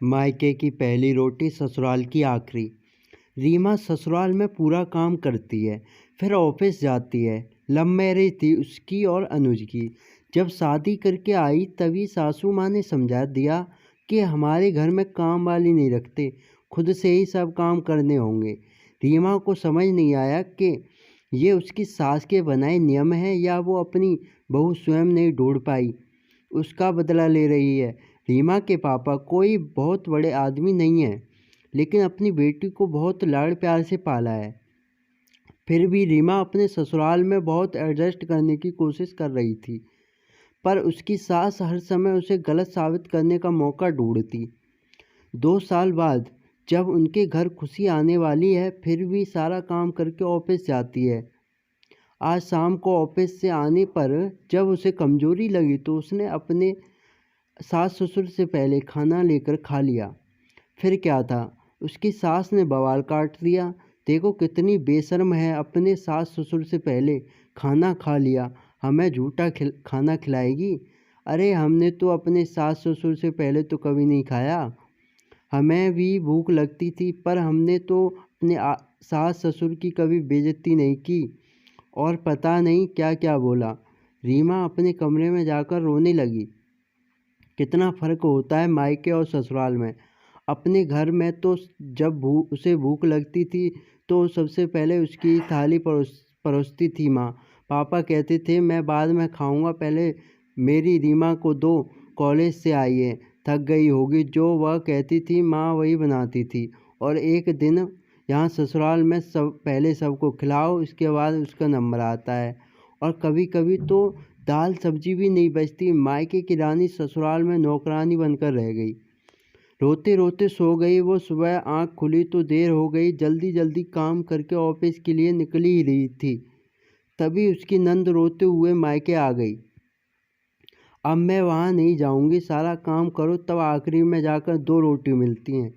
मायके की पहली रोटी ससुराल की आखिरी। रीमा ससुराल में पूरा काम करती है, फिर ऑफिस जाती है। लव मैरिज थी उसकी और अनुज की। जब शादी करके आई तभी सासू माँ ने समझा दिया कि हमारे घर में काम वाली नहीं रखते, खुद से ही सब काम करने होंगे। रीमा को समझ नहीं आया कि ये उसकी सास के बनाए नियम हैं या वो अपनी बहू स्वयं नहीं ढूंढ पाई, उसका बदला ले रही है। रीमा के पापा कोई बहुत बड़े आदमी नहीं हैं, लेकिन अपनी बेटी को बहुत लाड़ प्यार से पाला है। फिर भी रीमा अपने ससुराल में बहुत एडजस्ट करने की कोशिश कर रही थी, पर उसकी सास हर समय उसे गलत साबित करने का मौका ढूंढती। 2 साल बाद जब उनके घर खुशी आने वाली है, फिर भी सारा काम करके ऑफिस जाती है। आज शाम को ऑफिस से आने पर जब उसे कमजोरी लगी तो उसने अपने सास ससुर से पहले खाना लेकर खा लिया। फिर क्या था, उसकी सास ने बवाल काट दिया। देखो कितनी बेशर्म है, अपने सास ससुर से पहले खाना खा लिया, हमें झूठा खाना खिलाएगी। अरे हमने तो अपने सास ससुर से पहले तो कभी नहीं खाया, हमें भी भूख लगती थी, पर हमने तो अपने सास ससुर की कभी बेइज्जती नहीं की। और पता नहीं क्या क्या बोला। रीमा अपने कमरे में जाकर रोने लगी। कितना फ़र्क होता है मायके और ससुराल में। अपने घर में तो जब उसे भूख लगती थी तो सबसे पहले उसकी थाली परोसती थी माँ। पापा कहते थे मैं बाद में खाऊंगा, पहले मेरी रीमा को दो, कॉलेज से आई है, थक गई होगी। जो वह कहती थी माँ वही बनाती थी। और एक दिन यहाँ ससुराल में सब पहले सबको खिलाओ, इसके बाद उसका नंबर आता है। और कभी कभी तो दाल सब्जी भी नहीं बचती, मायके की रानी ससुराल में नौकरानी बनकर रह गई। रोते रोते सो गई वो। सुबह आंख खुली तो देर हो गई। जल्दी जल्दी काम करके ऑफिस के लिए निकल ही रही थी, तभी उसकी नंद रोते हुए मायके आ गई। अब मैं वहाँ नहीं जाऊँगी, सारा काम करो, तब आखिरी में जाकर 2 रोटी मिलती हैं,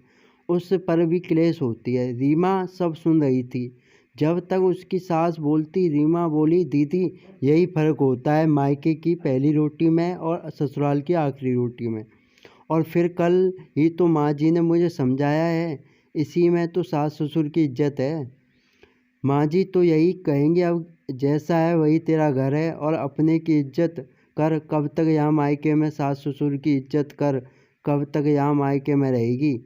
उस पर भी क्लेश होती है। रीमा सब सुन रही थी। जब तक उसकी सास बोलती रीमा बोली, दीदी यही फ़र्क होता है मायके की पहली रोटी में और ससुराल की आखिरी रोटी में। और फिर कल ही तो माँ जी ने मुझे समझाया है, इसी में तो सास ससुर की इज्जत है। माँ जी तो यही कहेंगे, अब जैसा है वही तेरा घर है, और अपने की इज्जत कर। कब तक यहाँ मायके में सास ससुर की इज्जत कर, कब तक यहाँ मायके में रहेगी,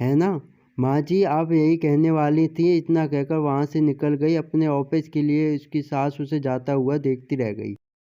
है ना। माँ जी आप यही कहने वाली थी। इतना कहकर वहाँ से निकल गई। अपने ऑफिस के लिए उसकी सास उसे जाता हुआ देखती रह गई।